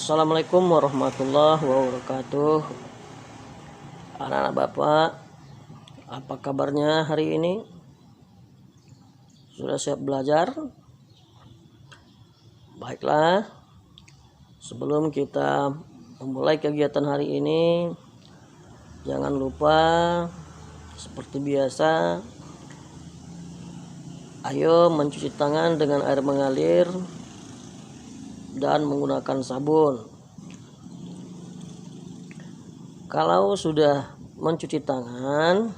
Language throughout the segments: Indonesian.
Assalamualaikum warahmatullahi wabarakatuh. Anak-anak Bapak, apa kabarnya hari ini? Sudah siap belajar? Baiklah, sebelum kita memulai kegiatan hari ini, jangan lupa seperti biasa, ayo mencuci tangan dengan air mengalir dan menggunakan sabun. Kalau sudah mencuci tangan,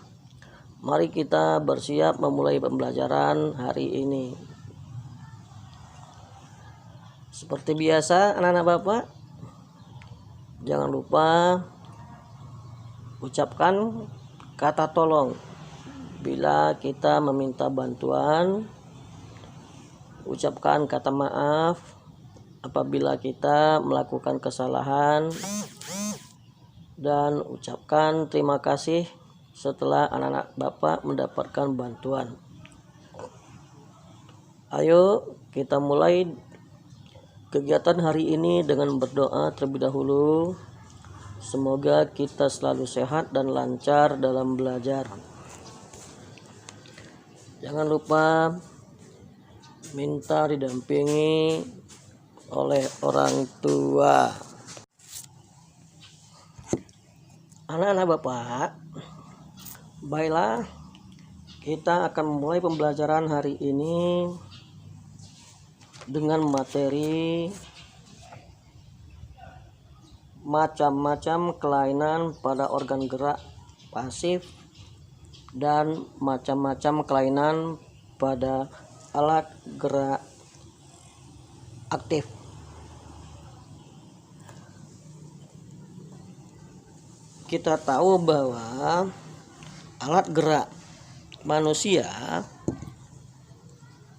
mari kita bersiap memulai pembelajaran hari ini. Seperti biasa, anak-anak Bapak, jangan lupa ucapkan kata tolong bila kita meminta bantuan. Ucapkan kata maaf apabila kita melakukan kesalahan, dan ucapkan terima kasih setelah anak-anak Bapak mendapatkan bantuan. Ayo kita mulai kegiatan hari ini dengan berdoa terlebih dahulu. Semoga kita selalu sehat dan lancar dalam belajar. Jangan lupa minta didampingi oleh orang tua. Anak-anak Bapak, baiklah, kita akan memulai pembelajaran hari ini dengan materi macam-macam kelainan pada organ gerak pasif dan macam-macam kelainan pada alat gerak aktif. Kita tahu bahwa alat gerak manusia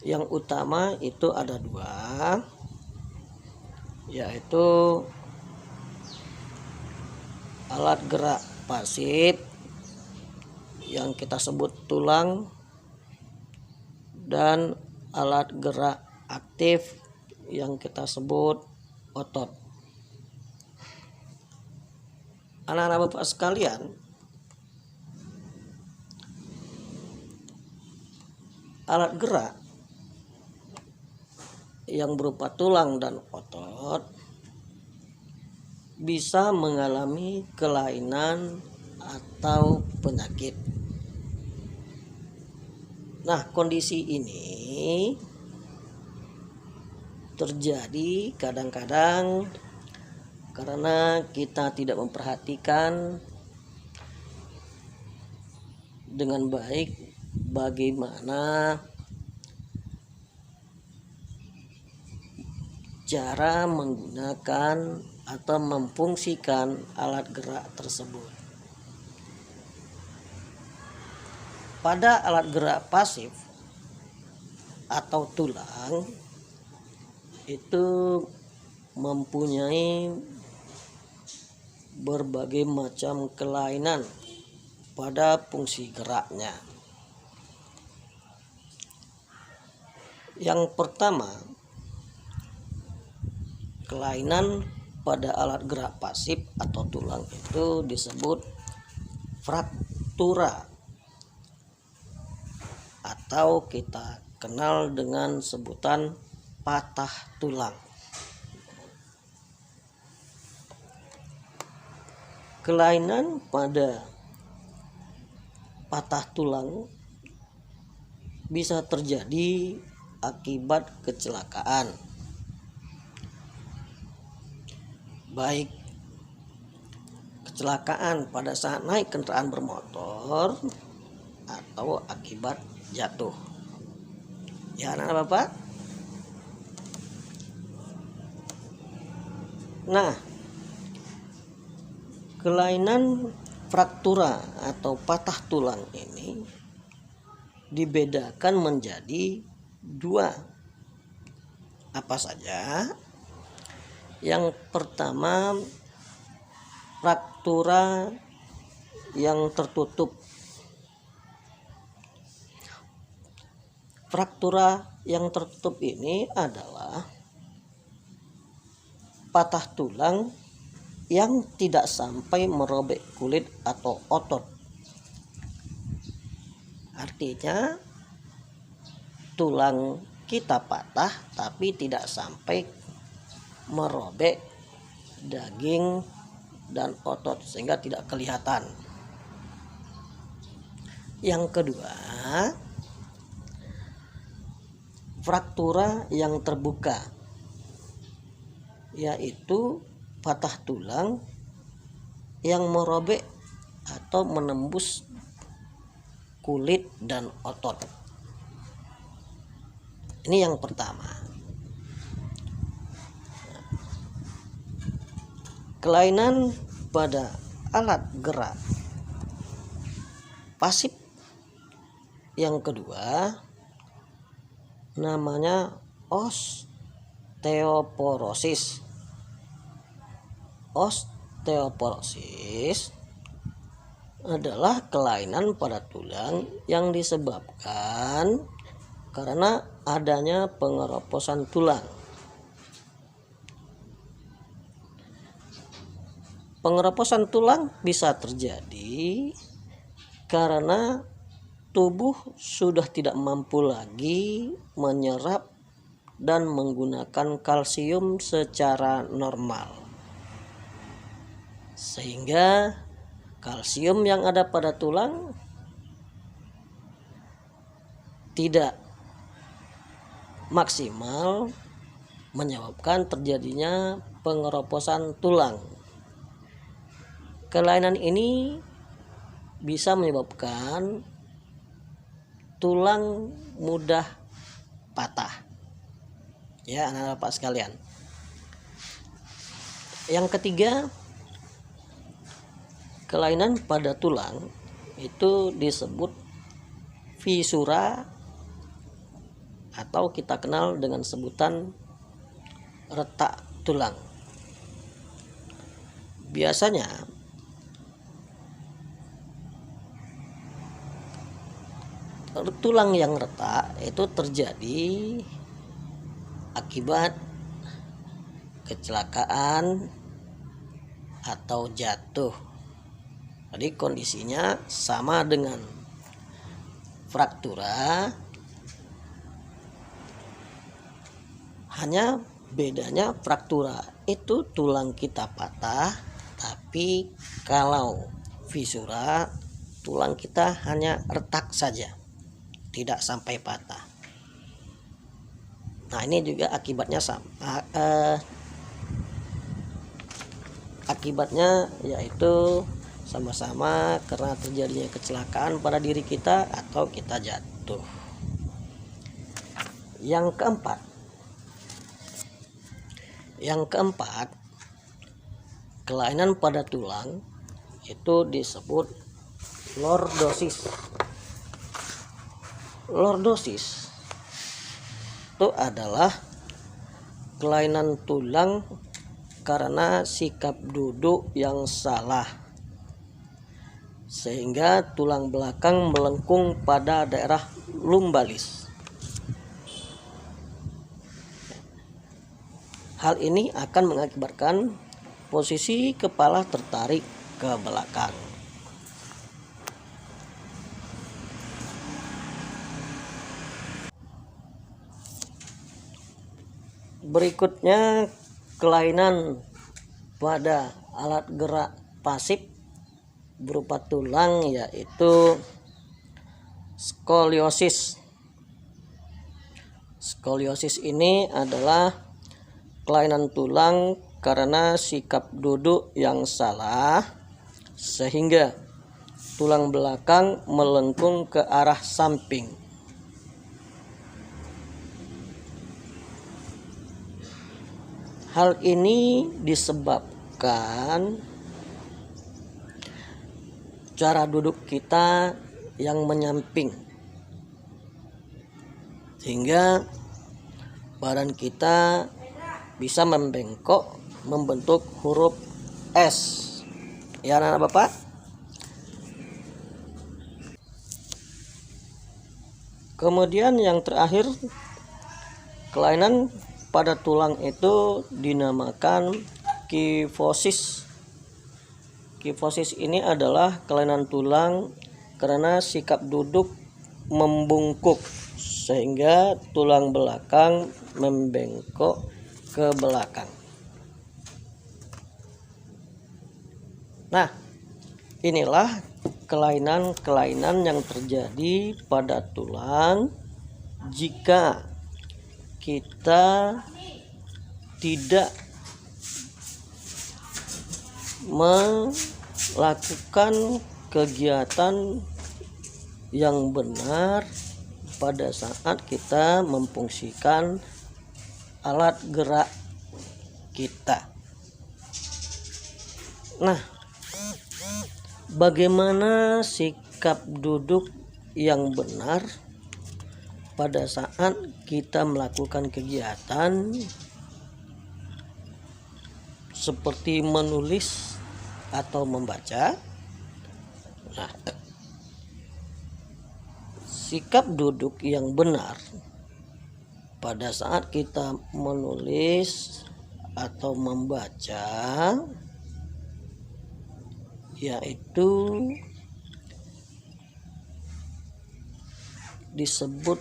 yang utama itu ada dua, yaitu alat gerak pasif yang kita sebut tulang dan alat gerak aktif yang kita sebut otot. Anak-anak Bapak sekalian, alat gerak yang berupa tulang dan otot bisa mengalami kelainan atau penyakit. Nah, kondisi ini terjadi kadang-kadang karena kita tidak memperhatikan dengan baik bagaimana cara menggunakan atau memfungsikan alat gerak tersebut. Pada alat gerak pasif atau tulang itu mempunyai berbagai macam kelainan pada fungsi geraknya. Yang pertama, kelainan pada alat gerak pasif atau tulang itu disebut fraktura atau kita kenal dengan sebutan patah tulang. Kelainan pada patah tulang bisa terjadi akibat kecelakaan, baik kecelakaan pada saat naik kendaraan bermotor atau akibat jatuh. Ya, anak-anak Bapak. Nah, kelainan fraktura atau patah tulang ini dibedakan menjadi dua. Apa saja? Yang pertama, fraktura yang tertutup. Fraktura yang tertutup ini adalah patah tulang yang tidak sampai merobek kulit atau otot. Artinya tulang kita patah tapi tidak sampai merobek daging dan otot sehingga tidak kelihatan. Yang kedua, fraktura yang terbuka, yaitu patah tulang yang merobek atau menembus kulit dan otot. Ini yang pertama. Kelainan pada alat gerak pasif yang kedua namanya osteoporosis. Osteoporosis adalah kelainan pada tulang yang disebabkan karena adanya pengeroposan tulang. Pengeroposan tulang bisa terjadi karena tubuh sudah tidak mampu lagi menyerap dan menggunakan kalsium secara normal, sehingga kalsium yang ada pada tulang tidak maksimal, menyebabkan terjadinya pengeroposan tulang. Kelainan ini bisa menyebabkan tulang mudah patah. Ya, anak-anak Bapak sekalian. Yang ketiga, kelainan pada tulang itu disebut fisura atau kita kenal dengan sebutan retak tulang. Biasanya tulang yang retak itu terjadi akibat kecelakaan atau jatuh. Jadi kondisinya sama dengan fraktura, hanya bedanya fraktura itu tulang kita patah, tapi kalau fisura tulang kita hanya retak saja, tidak sampai patah. Nah, ini juga akibatnya sama. Akibatnya yaitu sama-sama karena terjadinya kecelakaan pada diri kita atau kita jatuh. Yang keempat, kelainan pada tulang itu disebut lordosis. Lordosis itu adalah kelainan tulang karena sikap duduk yang salah, sehingga tulang belakang melengkung pada daerah lumbalis. Hal ini akan mengakibatkan posisi kepala tertarik ke belakang. Berikutnya, kelainan pada alat gerak pasif berupa tulang, yaitu skoliosis. Skoliosis ini adalah kelainan tulang karena sikap duduk yang salah, sehingga tulang belakang melengkung ke arah samping. Hal ini disebabkan cara duduk kita yang menyamping, sehingga badan kita bisa membengkok membentuk huruf S. Ya, anak Bapak. Kemudian yang terakhir, kelainan pada tulang itu dinamakan kifosis. Kifosis ini adalah kelainan tulang karena sikap duduk membungkuk sehingga tulang belakang membengkok ke belakang. Nah, inilah kelainan-kelainan yang terjadi pada tulang jika kita tidak melakukan kegiatan yang benar pada saat kita memfungsikan alat gerak kita. Nah, bagaimana sikap duduk yang benar pada saat kita melakukan kegiatan seperti menulis atau membaca? Nah, sikap duduk yang benar pada saat kita menulis atau membaca yaitu disebut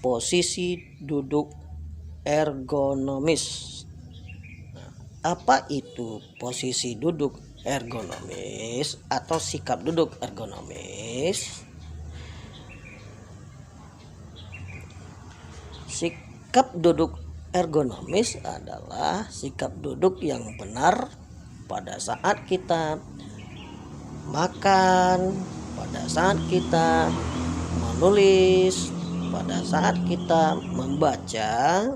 posisi duduk ergonomis. Apa itu posisi duduk ergonomis atau sikap duduk ergonomis? Sikap duduk ergonomis adalah sikap duduk yang benar pada saat kita makan, pada saat kita menulis, pada saat kita membaca,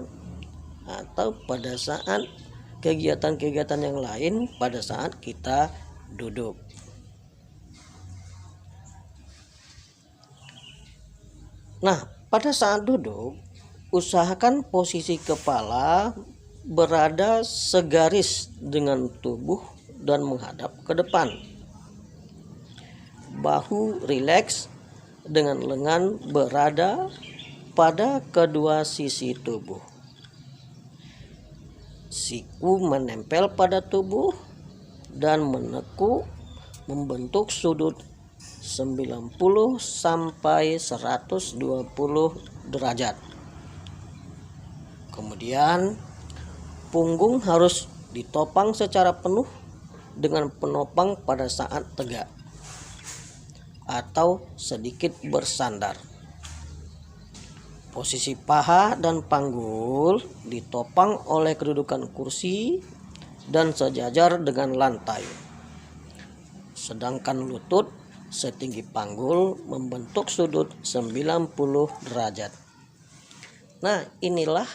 atau pada saat kegiatan-kegiatan yang lain pada saat kita duduk. Nah, pada saat duduk, usahakan posisi kepala berada segaris dengan tubuh dan menghadap ke depan. Bahu rileks dengan lengan berada pada kedua sisi tubuh. Siku menempel pada tubuh dan menekuk membentuk sudut 90 sampai 120 derajat. Kemudian punggung harus ditopang secara penuh dengan penopang pada saat tegak atau sedikit bersandar. Posisi paha dan panggul ditopang oleh kedudukan kursi dan sejajar dengan lantai. Sedangkan lutut setinggi panggul membentuk sudut 90 derajat. Nah, inilah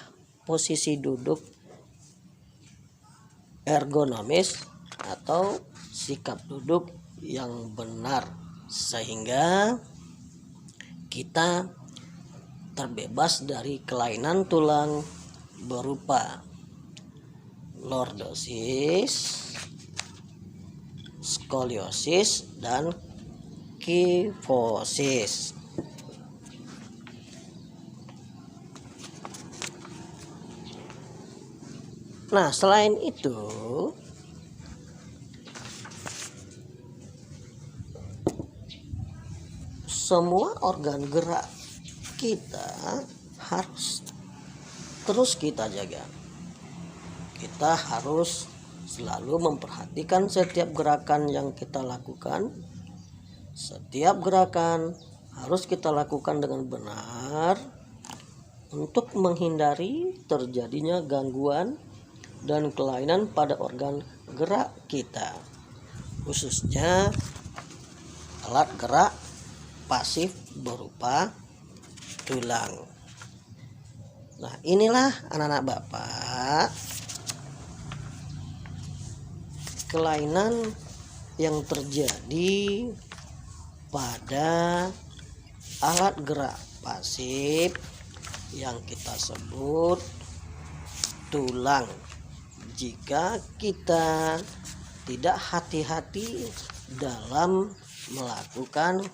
posisi duduk ergonomis atau sikap duduk yang benar sehingga kita terbebas dari kelainan tulang berupa lordosis, skoliosis, dan kifosis. Nah, selain itu semua organ gerak kita harus terus kita jaga. Kita harus selalu memperhatikan setiap gerakan yang kita lakukan. Setiap gerakan harus kita lakukan dengan benar untuk menghindari terjadinya gangguan dan kelainan pada organ gerak kita, khususnya alat gerak pasif berupa tulang. Nah, inilah anak-anak Bapak kelainan yang terjadi pada alat gerak pasif yang kita sebut tulang. Jika kita tidak hati-hati dalam melakukan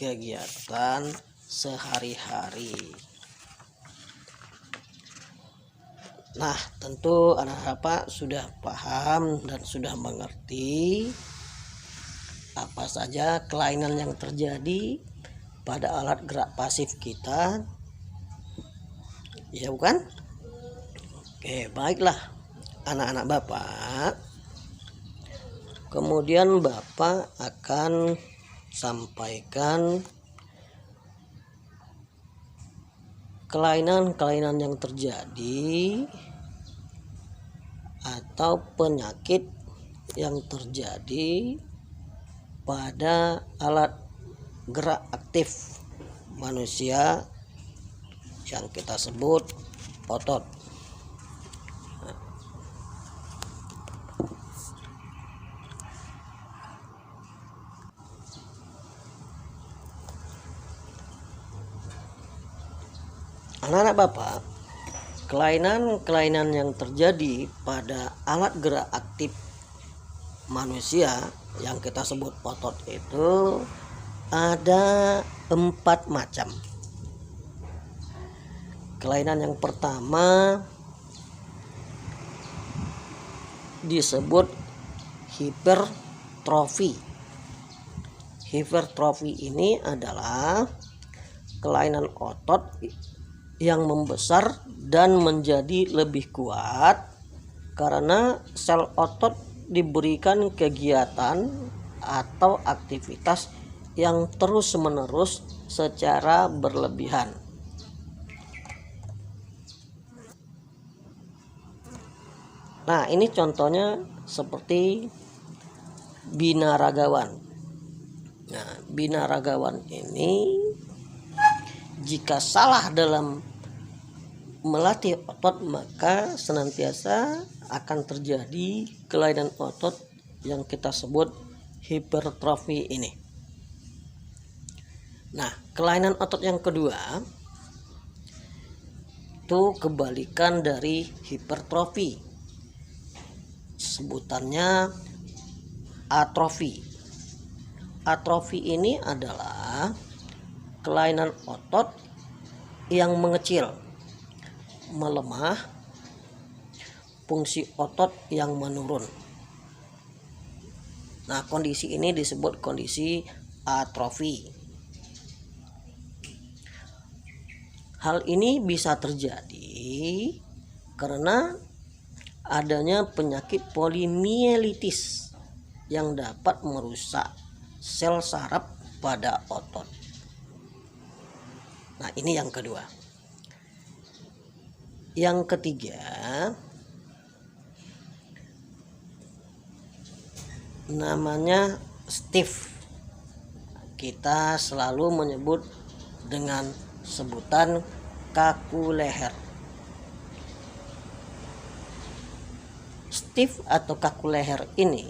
kegiatan sehari-hari. Nah, tentu anak Bapak sudah paham dan sudah mengerti apa saja kelainan yang terjadi pada alat gerak pasif kita, ya bukan? Oke, baiklah anak-anak Bapak. Kemudian Bapak akan sampaikan kelainan-kelainan yang terjadi atau penyakit yang terjadi pada alat gerak aktif manusia yang kita sebut otot. Anak-anak Bapak, kelainan-kelainan yang terjadi pada alat gerak aktif manusia yang kita sebut otot itu ada 4 macam. Kelainan yang pertama disebut hipertrofi. Hipertrofi ini adalah kelainan otot yang membesar dan menjadi lebih kuat karena sel otot diberikan kegiatan atau aktivitas yang terus-menerus secara berlebihan. Nah, ini contohnya seperti binaragawan. Nah, binaragawan ini jika salah dalam melatih otot, maka senantiasa akan terjadi kelainan otot yang kita sebut hipertrofi ini. Nah, kelainan otot yang kedua itu kebalikan dari hipertrofi. Sebutannya atrofi. Atrofi ini adalah kelainan otot yang mengecil, melemah, fungsi otot yang menurun. Nah, kondisi ini disebut kondisi atrofi. Hal ini bisa terjadi karena adanya penyakit polimielitis yang dapat merusak sel saraf pada otot. Nah, ini yang kedua. Yang ketiga, namanya stiff. Kita selalu menyebut dengan sebutan kaku leher. Stiff atau kaku leher ini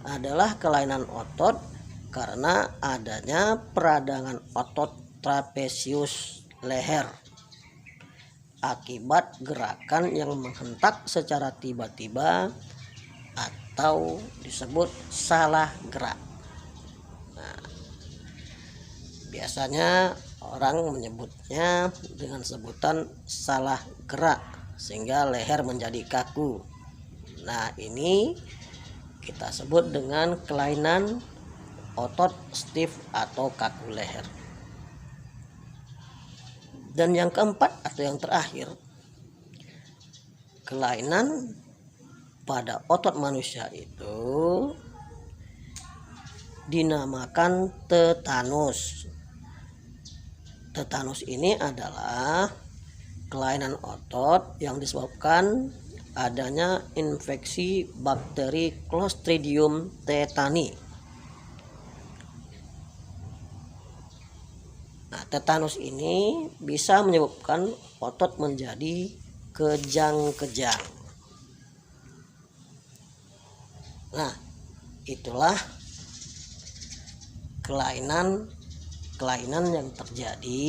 adalah kelainan otot karena adanya peradangan otot trapesius leher akibat gerakan yang menghentak secara tiba-tiba atau disebut salah gerak. Nah, biasanya orang menyebutnya dengan sebutan salah gerak sehingga leher menjadi kaku. Nah, ini kita sebut dengan kelainan otot stiff atau kaku leher. Dan yang keempat atau yang terakhir, kelainan pada otot manusia itu dinamakan tetanus. Tetanus ini adalah kelainan otot yang disebabkan adanya infeksi bakteri Clostridium tetani. Nah, tetanus ini bisa menyebabkan otot menjadi kejang-kejang. Nah, itulah kelainan yang terjadi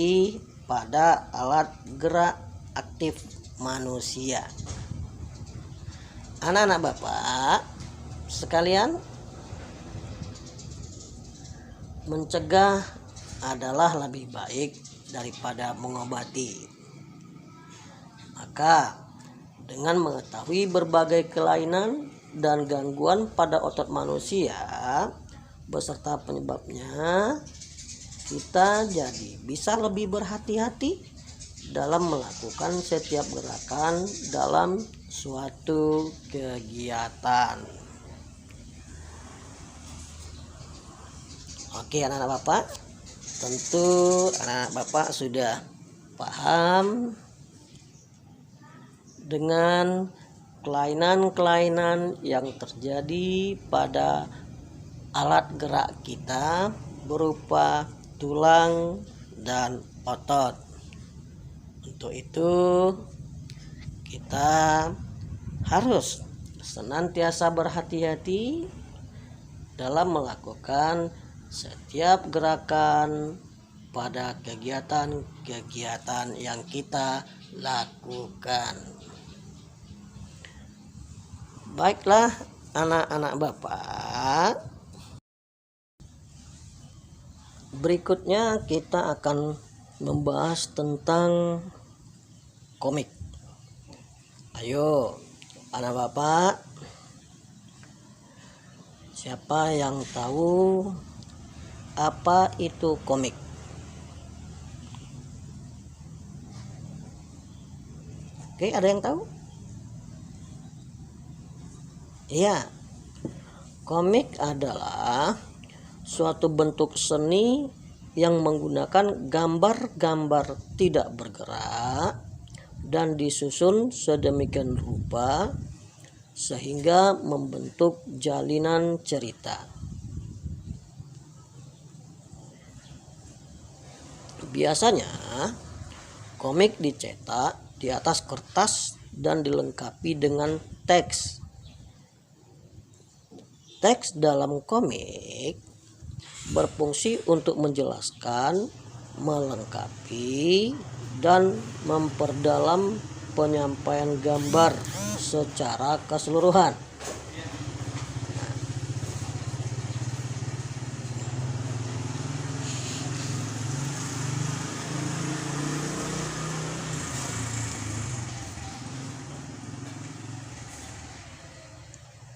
pada alat gerak aktif manusia. Anak-anak Bapak sekalian, mencegah adalah lebih baik daripada mengobati. Maka Dengan mengetahui berbagai kelainan dan gangguan pada otot manusia beserta penyebabnya, kita jadi bisa lebih berhati-hati dalam melakukan setiap gerakan dalam suatu kegiatan. Oke anak-anak Bapak, tentu anak-anak Bapak sudah paham dengan kelainan-kelainan yang terjadi pada alat gerak kita berupa tulang dan otot. Untuk itu kita harus senantiasa berhati-hati dalam melakukan setiap gerakan pada kegiatan-kegiatan yang kita lakukan. Baiklah anak-anak Bapak, berikutnya kita akan membahas tentang komik. Ayo anak Bapak, siapa yang tahu apa itu komik? Oke, ada yang tahu? Iya, komik adalah suatu bentuk seni yang menggunakan gambar-gambar tidak bergerak dan disusun sedemikian rupa sehingga membentuk jalinan cerita. Biasanya komik dicetak di atas kertas dan dilengkapi dengan teks. Teks dalam komik berfungsi untuk menjelaskan, melengkapi, dan memperdalam penyampaian gambar secara keseluruhan.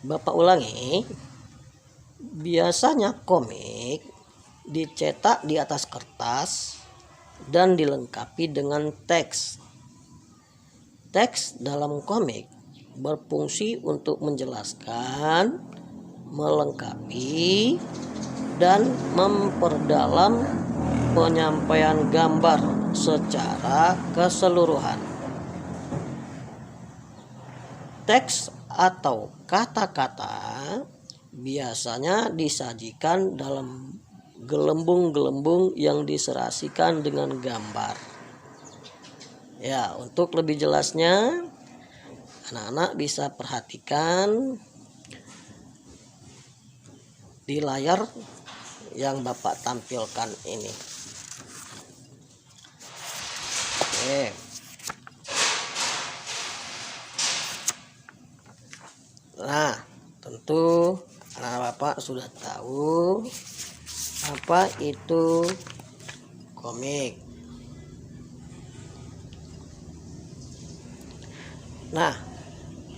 Bapak ulangi, biasanya komik dicetak di atas kertas dan dilengkapi dengan teks. Teks dalam komik berfungsi untuk menjelaskan, melengkapi, dan memperdalam penyampaian gambar secara keseluruhan. Teks atau kata-kata biasanya disajikan dalam gelembung-gelembung yang diserasikan dengan gambar. Ya, untuk lebih jelasnya anak-anak bisa perhatikan di layar yang Bapak tampilkan ini. Oke. Nah, tentu anak Bapak sudah tahu apa itu komik. Nah,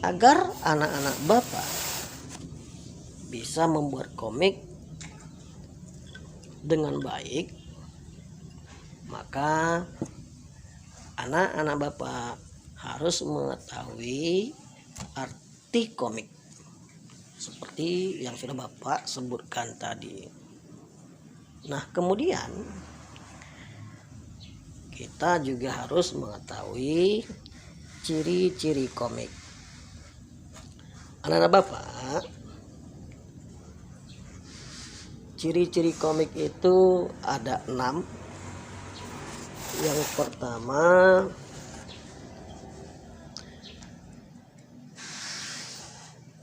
agar anak-anak Bapak bisa membuat komik dengan baik, maka anak-anak Bapak harus mengetahui arti komik seperti yang sudah Bapak sebutkan tadi. Nah, kemudian kita juga harus mengetahui ciri-ciri komik. Anak-anak Bapak, ciri-ciri komik itu ada 6. Yang pertama,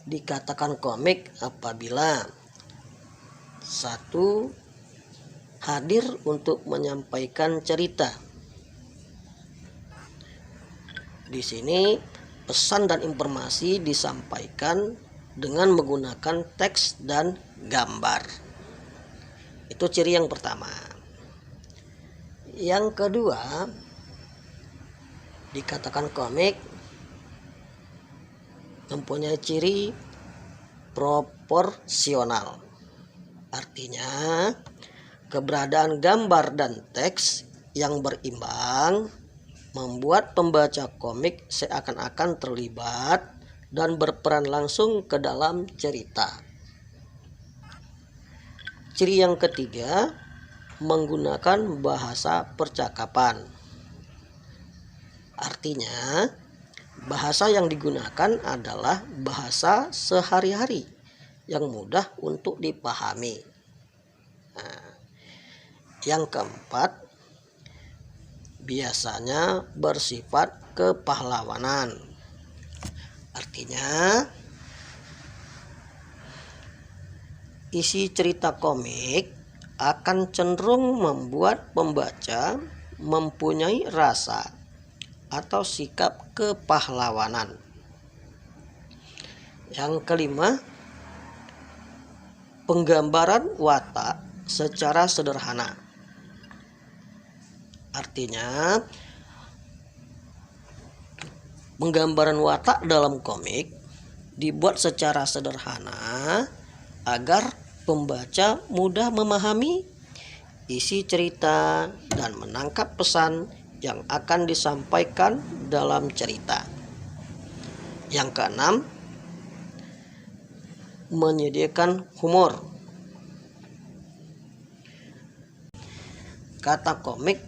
dikatakan komik apabila 1. Hadir untuk menyampaikan cerita. Di sini pesan dan informasi disampaikan dengan menggunakan teks dan gambar. Itu ciri yang pertama. Yang kedua, dikatakan komik mempunyai ciri proporsional. Artinya, keberadaan gambar dan teks yang berimbang membuat pembaca komik seakan-akan terlibat dan berperan langsung ke dalam cerita. Ciri yang ketiga, menggunakan bahasa percakapan. Artinya, bahasa yang digunakan adalah bahasa sehari-hari yang mudah untuk dipahami. Yang keempat, biasanya bersifat kepahlawanan. Artinya, isi cerita komik akan cenderung membuat pembaca mempunyai rasa atau sikap kepahlawanan. Yang kelima, penggambaran watak secara sederhana. Artinya, penggambaran watak dalam komik dibuat secara sederhana agar pembaca mudah memahami isi cerita dan menangkap pesan yang akan disampaikan dalam cerita. Yang keenam, menyediakan humor. Kata komik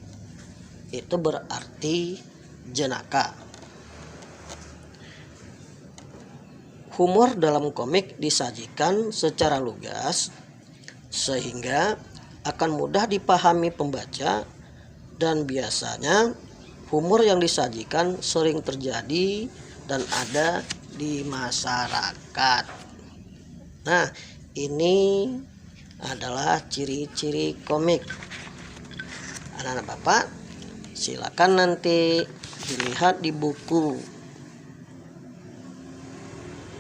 itu berarti jenaka. Humor dalam komik disajikan secara lugas sehingga akan mudah dipahami pembaca, dan biasanya humor yang disajikan sering terjadi dan ada di masyarakat. Nah, ini adalah ciri-ciri komik. Anak-anak Bapak, silakan nanti dilihat di buku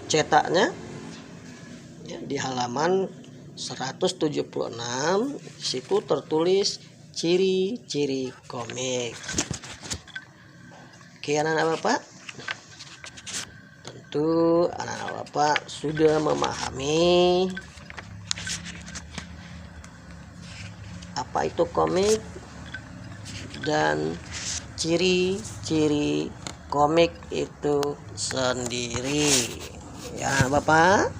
cetaknya ya, di halaman 176. Di situ tertulis ciri-ciri komik. Oke, anak-anak Bapak, tentu anak-anak Bapak sudah memahami apa itu komik dan ciri-ciri komik itu sendiri. Ya, Bapak.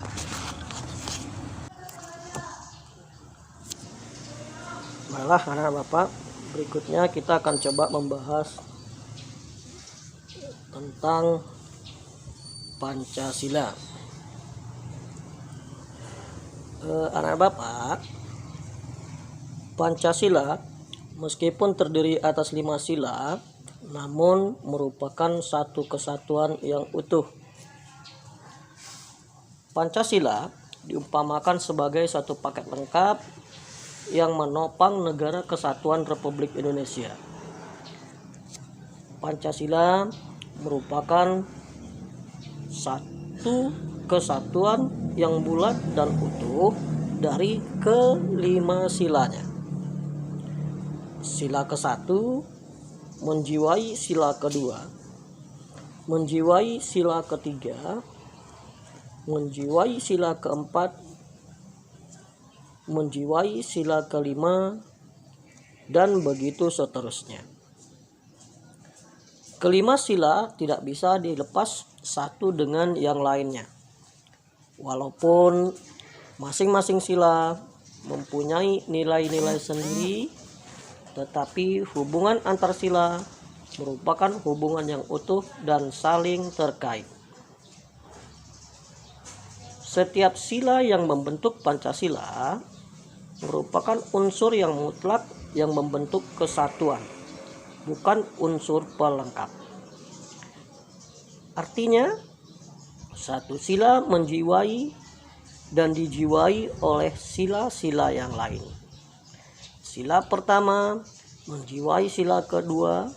Baiklah, anak Bapak, berikutnya kita akan coba membahas tentang Pancasila. Anak Bapak, Pancasila meskipun terdiri atas 5 sila, namun merupakan satu kesatuan yang utuh. Pancasila diumpamakan sebagai satu paket lengkap yang menopang negara kesatuan Republik Indonesia. Pancasila merupakan satu kesatuan yang bulat dan utuh dari kelima silanya. Sila ke-1 menjiwai sila kedua, menjiwai sila ketiga, menjiwai sila keempat, menjiwai sila kelima, dan begitu seterusnya. Kelima sila tidak bisa dilepas satu dengan yang lainnya. Walaupun masing-masing sila mempunyai nilai-nilai sendiri, tetapi hubungan antar sila merupakan hubungan yang utuh dan saling terkait. Setiap sila yang membentuk Pancasila merupakan unsur yang mutlak yang membentuk kesatuan, bukan unsur pelengkap. Artinya, satu sila menjiwai dan dijiwai oleh sila-sila yang lain. Sila pertama menjiwai sila kedua,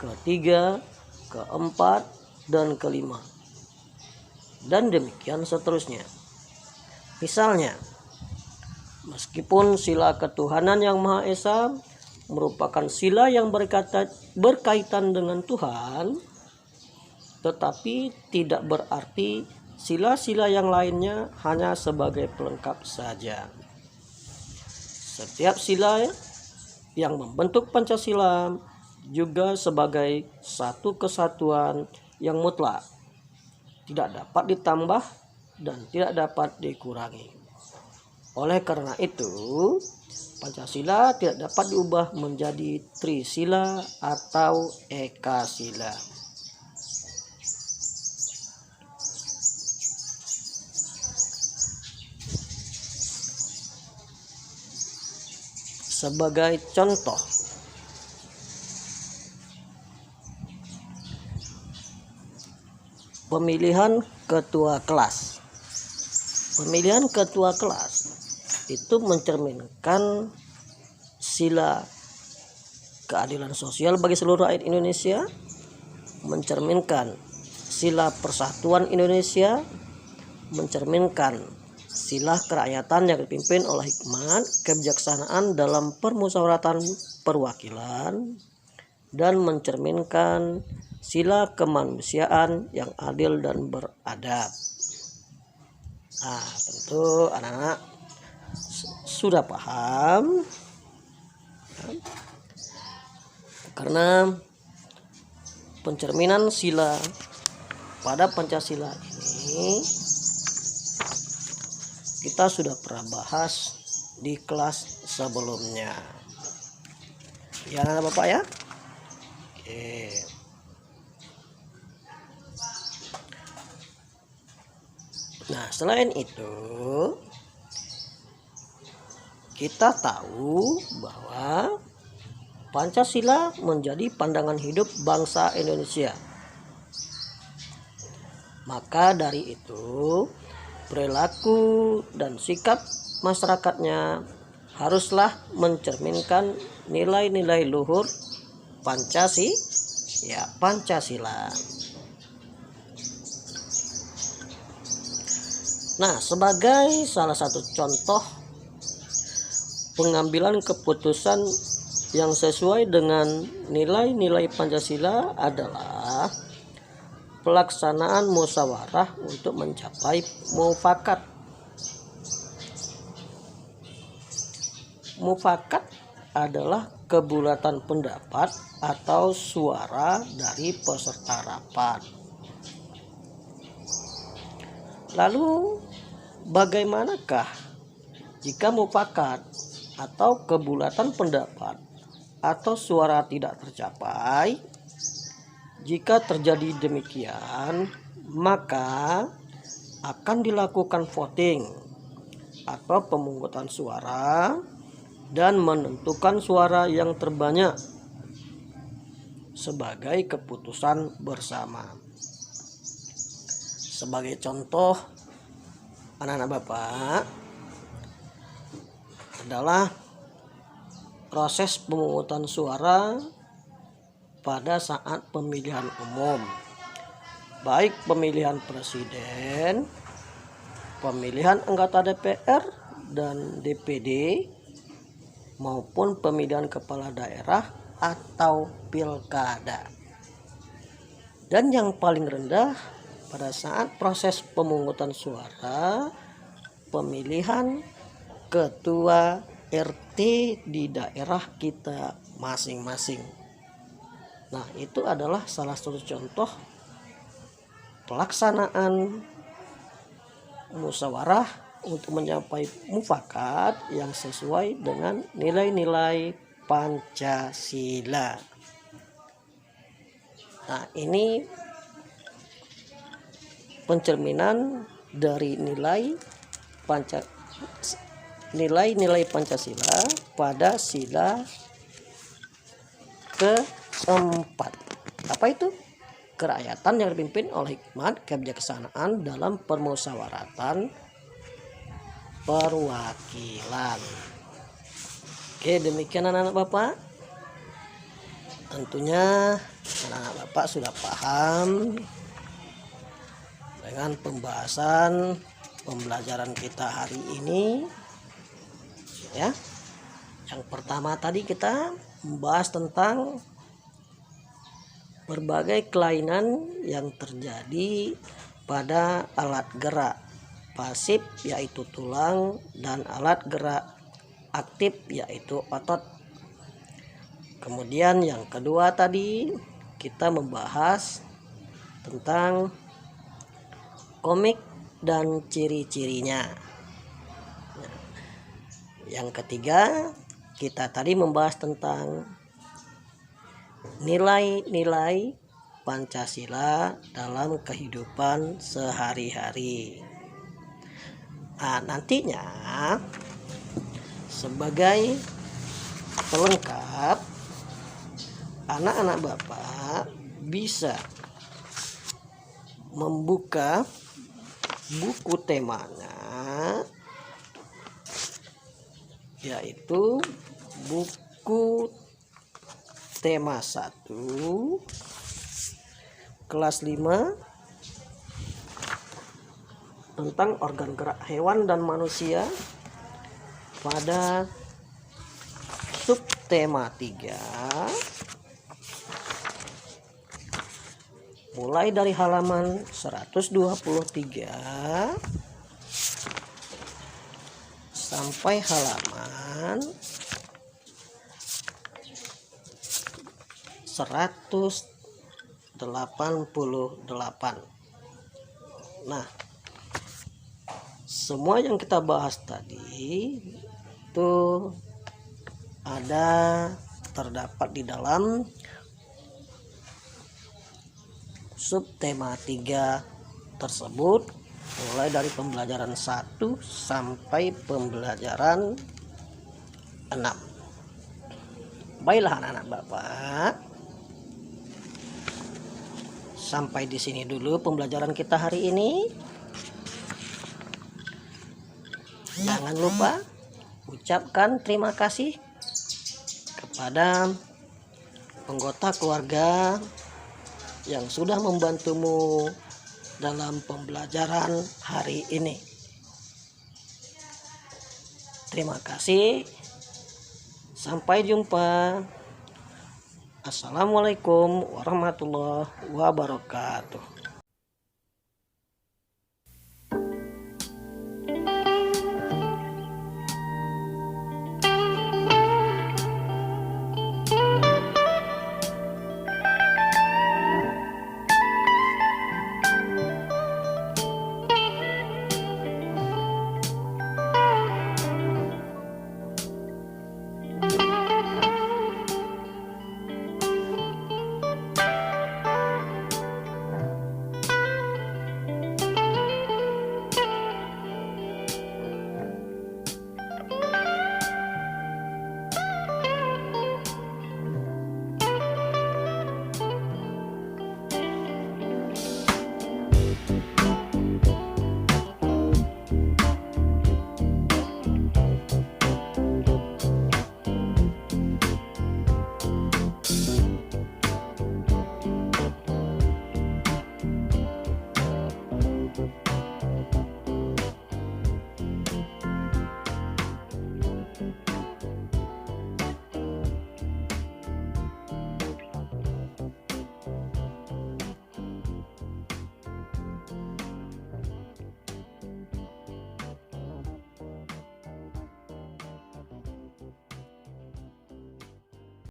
ketiga, keempat, dan kelima, dan demikian seterusnya. Misalnya, meskipun sila ketuhanan yang Maha Esa merupakan sila yang berkaitan dengan Tuhan, tetapi tidak berarti Sila-sila yang lainnya hanya sebagai pelengkap saja. Setiap sila yang membentuk Pancasila juga sebagai satu kesatuan yang mutlak, tidak dapat ditambah dan tidak dapat dikurangi. Oleh karena itu, Pancasila tidak dapat diubah menjadi Trisila atau Ekasila. Sebagai contoh, pemilihan ketua kelas. Pemilihan ketua kelas itu mencerminkan sila keadilan sosial bagi seluruh rakyat Indonesia, mencerminkan sila persatuan Indonesia, mencerminkan sila kerakyatan yang dipimpin oleh hikmat kebijaksanaan dalam permusyawaratan perwakilan, dan mencerminkan sila kemanusiaan yang adil dan beradab. Nah, tentu anak-anak sudah paham, karena pencerminan sila pada Pancasila ini kita sudah pernah bahas di kelas sebelumnya. Ya anak Bapak ya. Oke. Nah, selain itu kita tahu bahwa Pancasila menjadi pandangan hidup bangsa Indonesia. Maka dari itu, perilaku dan sikap masyarakatnya haruslah mencerminkan nilai-nilai luhur Pancasila. Nah, sebagai salah satu contoh pengambilan keputusan yang sesuai dengan nilai-nilai Pancasila adalah pelaksanaan musyawarah untuk mencapai mufakat. Mufakat adalah kebulatan pendapat atau suara dari peserta rapat. Lalu bagaimanakah jika mufakat atau kebulatan pendapat atau suara tidak tercapai? Jika terjadi demikian, maka akan dilakukan voting atau pemungutan suara dan menentukan suara yang terbanyak sebagai keputusan bersama. Sebagai contoh, anak-anak Bapak, adalah proses pemungutan suara pada saat pemilihan umum, baik pemilihan presiden, pemilihan anggota DPR dan DPD, maupun pemilihan kepala daerah atau pilkada. Dan yang paling rendah pada saat proses pemungutan suara pemilihan ketua RT di daerah kita masing-masing. Nah, itu adalah salah satu contoh pelaksanaan musyawarah untuk mencapai mufakat yang sesuai dengan nilai-nilai Pancasila. Nah, ini pencerminan dari nilai-nilai Pancasila pada sila keempat. Apa itu? Kerakyatan yang dipimpin oleh hikmat kebijaksanaan dalam permusyawaratan perwakilan. Oke, demikian anak-anak Bapak. Tentunya anak-anak Bapak sudah paham dengan pembelajaran kita hari ini. Ya. Yang pertama tadi kita membahas tentang berbagai kelainan yang terjadi pada alat gerak pasif yaitu tulang dan alat gerak aktif yaitu otot. Kemudian yang kedua tadi kita membahas tentang komik dan ciri-cirinya. Yang ketiga kita tadi membahas tentang nilai-nilai Pancasila dalam kehidupan sehari-hari. Nah, nantinya sebagai pelengkap, anak-anak Bapak bisa membuka buku temanya, yaitu buku tema 1 kelas 5 tentang organ gerak hewan dan manusia pada subtema 3 mulai dari halaman 123 sampai halaman 188. Nah, semua yang kita bahas tadi itu terdapat di dalam subtema 3 tersebut, mulai dari pembelajaran 1 sampai pembelajaran 6. Baiklah anak-anak Bapak, sampai di sini dulu pembelajaran kita hari ini. Jangan lupa ucapkan terima kasih kepada anggota keluarga yang sudah membantumu dalam pembelajaran hari ini. Terima kasih. Sampai jumpa. Assalamualaikum warahmatullahi wabarakatuh.